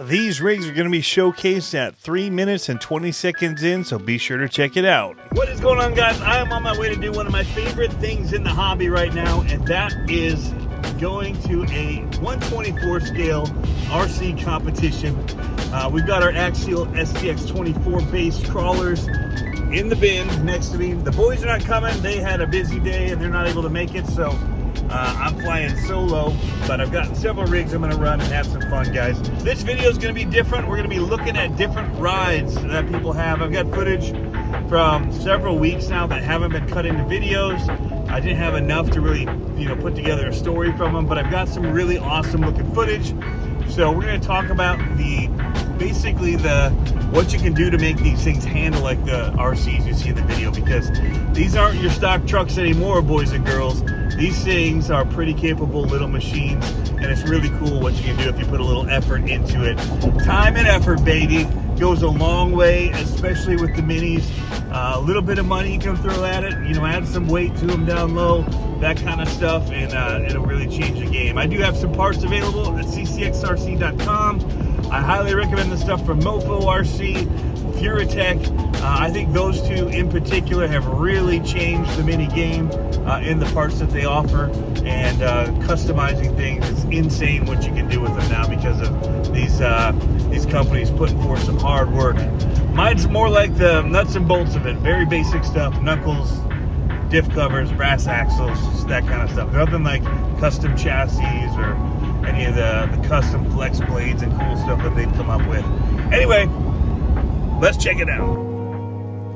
These rigs are going to be showcased at 3 minutes and 20 seconds in, so be sure to check it out. What is going on, guys? I am on my way to do one of my favorite things in the hobby right now, and that is going to a 124 scale RC competition. We've got our Axial SCX24 based crawlers in the bin next to me. The boys are not coming. They had a busy day and they're not able to make it, so I'm flying solo, but I've got several rigs I'm going to run and have some fun, guys. This video is going to be different. We're going to be looking at different rides that people have. I've got footage from several weeks now that haven't been cut into videos. I didn't have enough to really, put together a story from them, but I've got some really awesome looking footage. So we're going to talk about basically what you can do to make these things handle like the RCs you see in the video, because these aren't your stock trucks anymore, boys and girls. These things are pretty capable little machines, and it's really cool what you can do if you put a little effort into it. Time and effort, baby, goes a long way, especially with the minis. A little bit of money you can throw at it, add some weight to them down low, that kind of stuff, and it'll really change the game. I do have some parts available at CCxRC.com. I highly recommend the stuff from Mofo RC, Furatech. I think those two in particular have really changed the mini game in the parts that they offer, and customizing things. It's insane what you can do with them now because of these companies putting forth some hard work. Mine's more like the nuts and bolts of it, very basic stuff, knuckles, diff covers, brass axles, just that kind of stuff. Nothing like custom chassis or any of the custom flex blades and cool stuff that they've come up with. Anyway, let's check it out.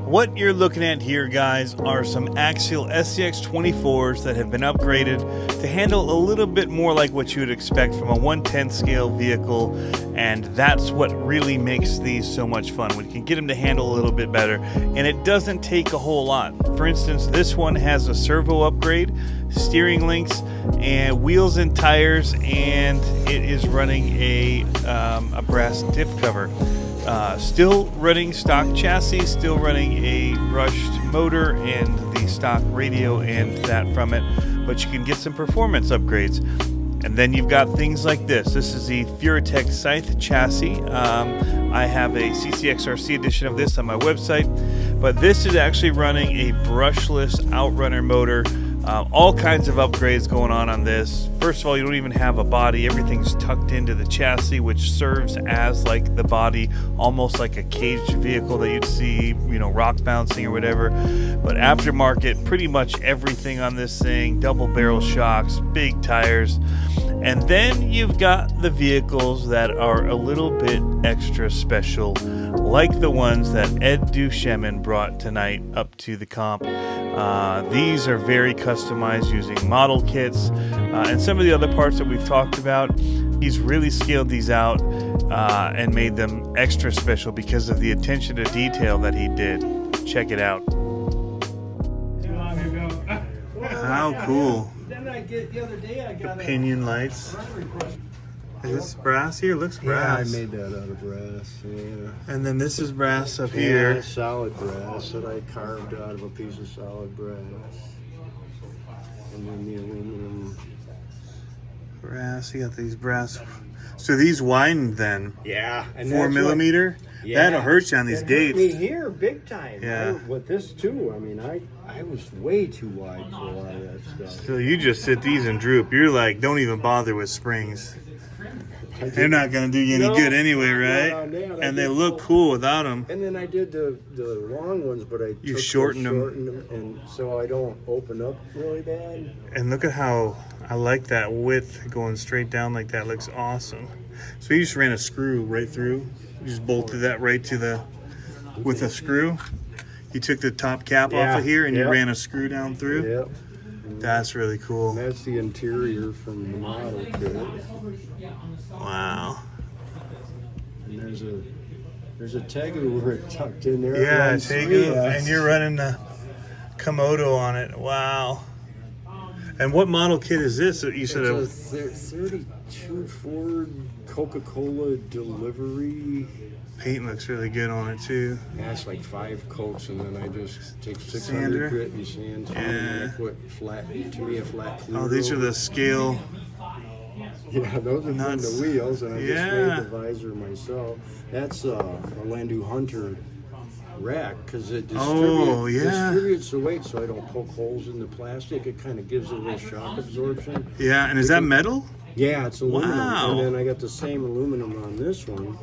What you're looking at here, guys, are some Axial SCX24s that have been upgraded to handle a little bit more like what you would expect from a 1/10 scale vehicle, and that's what really makes these so much fun. We can get them to handle a little bit better, and it doesn't take a whole lot. For instance, this one has a servo upgrade, steering links, and wheels and tires, and it is running a brass diff cover. Still running stock chassis, still running a brushed motor and the stock radio and that from it, but you can get some performance upgrades. And then you've got things like this. This is the Furatech Scythe chassis. I have a CCxRC edition of this on my website, but this is actually running a brushless outrunner motor. All kinds of upgrades going on this. First of all, you don't even have a body. Everything's tucked into the chassis, which serves as like the body, almost like a caged vehicle that you'd see, rock bouncing or whatever. But aftermarket, pretty much everything on this thing, double barrel shocks, big tires. And then you've got the vehicles that are a little bit extra special, like the ones that Ed Duchemin brought tonight up to the comp. These are very customized using model kits and some of the other parts that we've talked about. He's really scaled these out and made them extra special because of the attention to detail that he did. Check it out. How cool. The pinion lights. Is this brass here? It looks brass. Yeah, I made that out of brass, yeah. And then this is brass up here. Yeah, solid brass that I carved out of a piece of solid brass. And then the aluminum. Brass, you got these brass. So these widened then? Yeah. And 4 millimeter? Yeah. That'll hurt you on these gates. Hurt me here big time. Yeah. With this too, I mean, I was way too wide for all that stuff. So you just sit these and droop. You're like, don't even bother with springs. They're not going to do you any good anyway, right? And they look cool without them. And then I did the long ones, but I shortened them, and so I don't open up really bad. And look at how I like that width going straight down like that. Looks awesome. So you just ran a screw right through. You just bolted that right to with a screw. You took the top cap off of here and you ran a screw down through. Yep. That's really cool. And that's the interior from the model kit. Wow. And there's a Tegu tucked in there. Yeah, Tegu, and you're running the Komodo on it. Wow. And what model kit is this? You said it's a 32 Ford Coca-Cola delivery. Paint looks really good on it too. Yeah, it's like 5 coats, and then I just take 600 Sander. grit and sand, and I put flat, to me a flat Pluto. Oh, these are the scale Yeah, those are Nuts. from the wheels, and I just Yeah. made the visor myself. That's a Orlando Hunter rack because it distributes the weight so I don't poke holes in the plastic. It kind of gives it a little shock absorption. Yeah, and is that metal? Yeah, it's aluminum. Wow. And then I got the same aluminum on this one,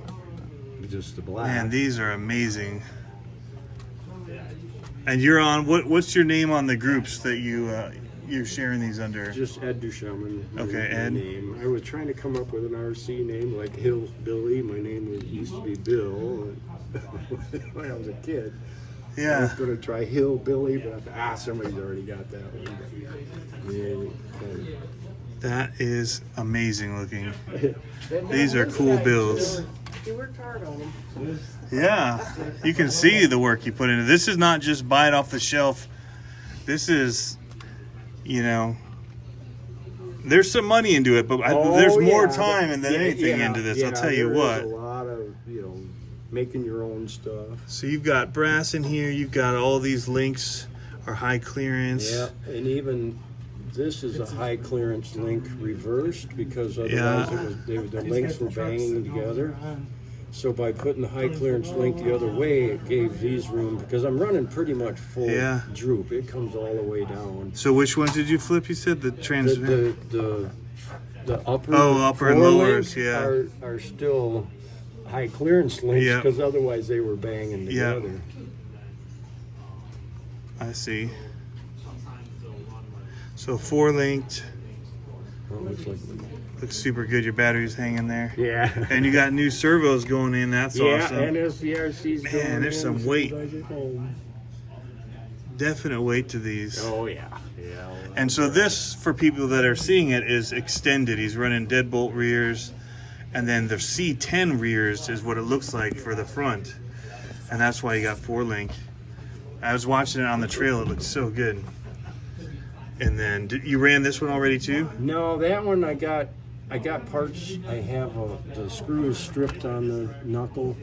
just the black. Man, these are amazing. And you're on, what's your name on the groups that you're sharing these under? Just Ed Duchemin. Okay, my Ed. name. I was trying to come up with an RC name like Hillbilly. My name used to be Bill when I was a kid. I Yeah. was going to try Hillbilly, but I thought, somebody's already got that one. Yeah, That is amazing looking. These are cool bills. You worked hard on them. Yeah, you can see the work you put into this. Is not just buy it off the shelf. This is, you know, there's some money into it, but there's more time than anything into this. I'll tell you what. A lot of, making your own stuff. So you've got brass in here. You've got all these links are high clearance. Yeah, and even this is a high clearance link reversed because otherwise the links were banging together. So by putting the high clearance link the other way, it gave these room because I'm running pretty much full droop. It comes all the way down. So which ones did you flip? You said the transmit. The upper upper and lowers, are still high clearance links because otherwise they were banging together. I see. So 4-linked. Looks super good. Your battery's hanging there. Yeah. And you got new servos going in. That's awesome. Yeah, and SCxRC's going in. Man, there's some weight. Definite weight to these. Oh, yeah. And so this, for people that are seeing it, is extended. He's running deadbolt rears. And then the C10 rears is what it looks like for the front. And that's why you got 4-link. I was watching it on the trail. It looks so good. And then, you ran this one already too? No, that one I got parts. I have the screws stripped on the knuckle.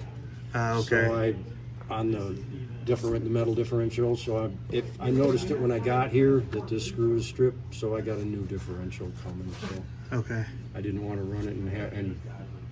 Okay. So on the metal differential. So I noticed it when I got here that this screw is stripped. So I got a new differential coming. So okay. I didn't want to run it and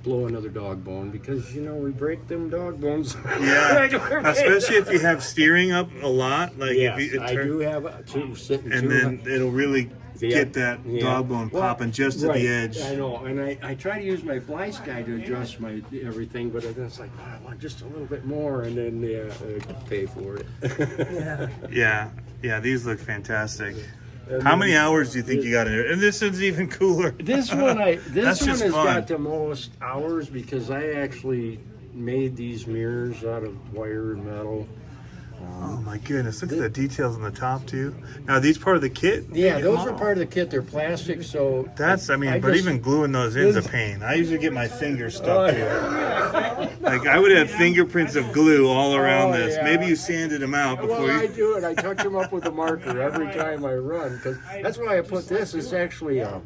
blow another dog bone because we break them dog bones. Yeah, especially if you have steering up a lot. Like if I do have two sitting. And then it'll really get that dog bone popping just to the edge. I know, and I try to use my fly sky to adjust my everything, but then it's like I want just a little bit more, and then I pay for it. Yeah. These look fantastic. How many hours do you think you got in it? And this is even cooler. This one has fun. got the most hours because I actually made these mirrors out of wire and metal. Oh my goodness! Look at the details on the top too. Now, are these part of the kit? Yeah, those are part of the kit. They're plastic, so but even gluing those in's a pain. I usually get my fingers stuck to it. Like I would have fingerprints of glue all around this. Yeah. Maybe you sanded them out before Well, you. I do it. I touch them up with a marker every time I run because that's why I put this. It's actually a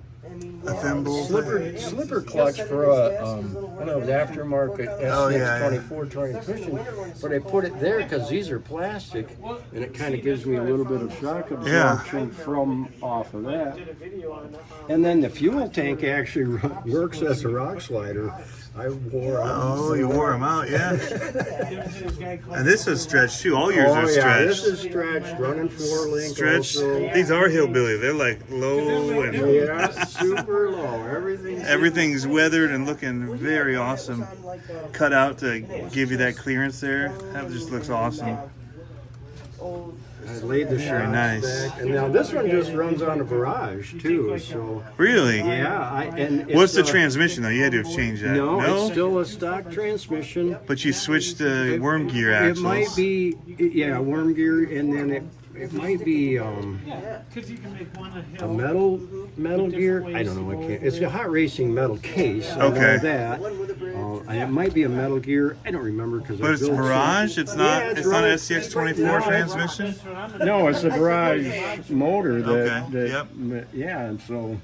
thimble. slipper clutch for one of the aftermarket SCX24 transmission, but I put it there because these are plastic, and it kind of gives me a little bit of shock absorption from off of that. And then the fuel tank actually works as a rock slider. I wore them. Oh, you wore them out, yeah. And this is stretched too. All yours are stretched. This is stretched, running 4-link. Stretched. Also. These are hillbilly. They're like low and super low. Everything's weathered and looking very awesome. Cut out to give you that clearance there. That just looks awesome. I laid the shocks back, and now this one just runs on a barrage too. So really, and what's the transmission though? You had to have changed that. No, it's still a stock transmission. But you switched the worm gear axles. It might be worm gear, and then it might be a metal gear. I don't know. I can't. It's a hot racing metal case. I know that. And it might be a metal gear. I don't remember because. But it's Mirage. It's not. It's not an SCX24 transmission. No, it's a Barrage motor. And so.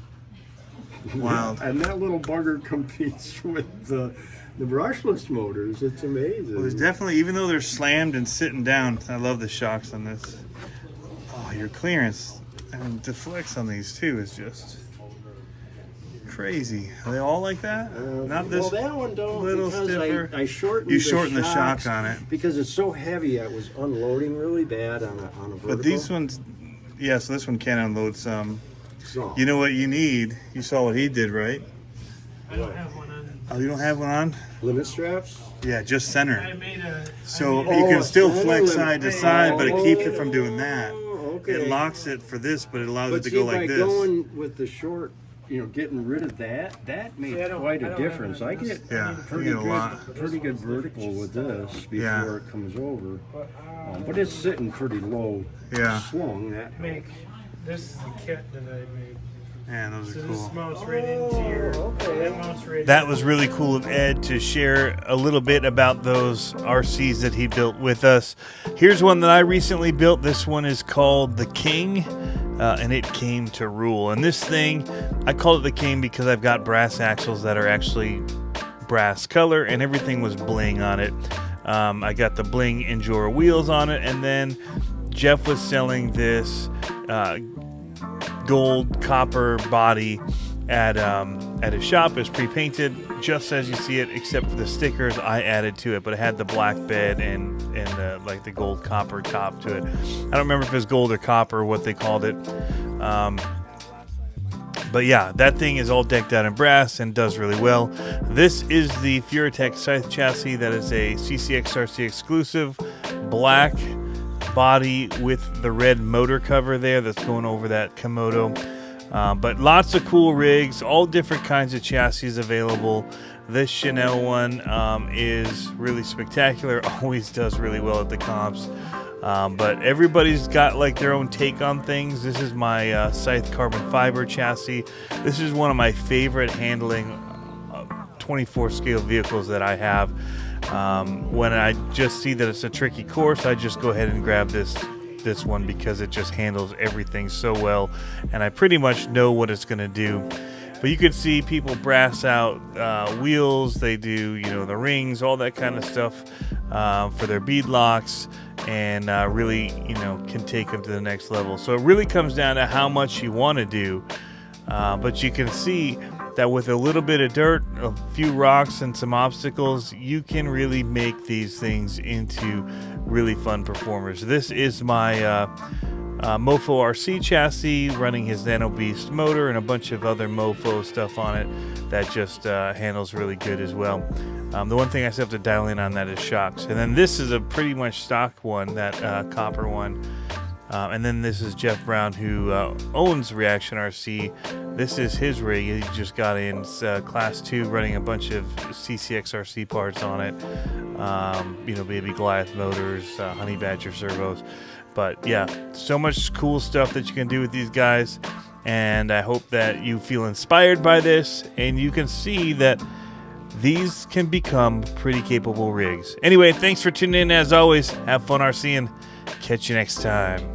Wow. And that little bugger competes with the brushless motors. It's amazing. Well, there's definitely, even though they're slammed and sitting down, I love the shocks on this. Oh, your clearance and deflects on these too is just crazy. Are they all like that? Not this. Well, that one don't. Little because stiffer. I shortened. You the shortened the shock shocks on it because it's so heavy. I was unloading really bad on a vertical. But these ones, yeah. So this one can unload some. So. You know what you need? You saw what he did, right? I don't have one on. Oh, you don't have one on? Limit straps? Yeah, just center. So made you can still flex limit. side to side, but it keeps it from doing that. Okay. It locks it for this, but it allows it to see, go like this. Going with the short, getting rid of that made quite a difference. I get pretty good vertical with this before it comes over, but it's sitting pretty low. Yeah. Swung that. This is a kit that I made. Man, those are So cool. this mounts right into your. That mounts right. That was really cool of Ed to share a little bit about those RCs that he built with us. Here's one that I recently built. This one is called the King, and it came to rule. And this thing, I call it the King because I've got brass axles that are actually brass color, and everything was bling on it. I got the bling Endura wheels on it, and then Jeff was selling this gold copper body at his shop. It's pre-painted just as you see it, except for the stickers I added to it, but it had the black bed and like the gold copper top to it. I don't remember if it was gold or copper or what they called it, but yeah, that thing is all decked out in brass and does really well. This is the Furatech Scythe chassis. That is a CCxRC exclusive, black body with the red motor cover there that's going over that Komodo. But lots of cool rigs, all different kinds of chassis available. This Chanel one is really spectacular, always does really well at the comps. But everybody's got like their own take on things. This is my Scythe carbon fiber chassis. This is one of my favorite handling 24 scale vehicles that I have. When I just see that it's a tricky course, I just go ahead and grab this one because it just handles everything so well, and I pretty much know what it's going to do. But you can see people brass out wheels. They do, the rings, all that kind of stuff for their bead locks, and really, can take them to the next level. So it really comes down to how much you want to do. But you can see that with a little bit of dirt, a few rocks, and some obstacles, you can really make these things into really fun performers. This is my Mofo RC chassis running his Nano Beast motor and a bunch of other Mofo stuff on it that just handles really good as well. The one thing I still have to dial in on that is shocks. And then this is a pretty much stock one, that copper one. And then this is Jeff Brown, who owns Reaction RC. This is his rig. He just got in Class 2, running a bunch of CCxRC parts on it. Baby Goliath motors, Honey Badger servos. But yeah, so much cool stuff that you can do with these guys. And I hope that you feel inspired by this, and you can see that these can become pretty capable rigs. Anyway, thanks for tuning in as always. Have fun RCing. Catch you next time.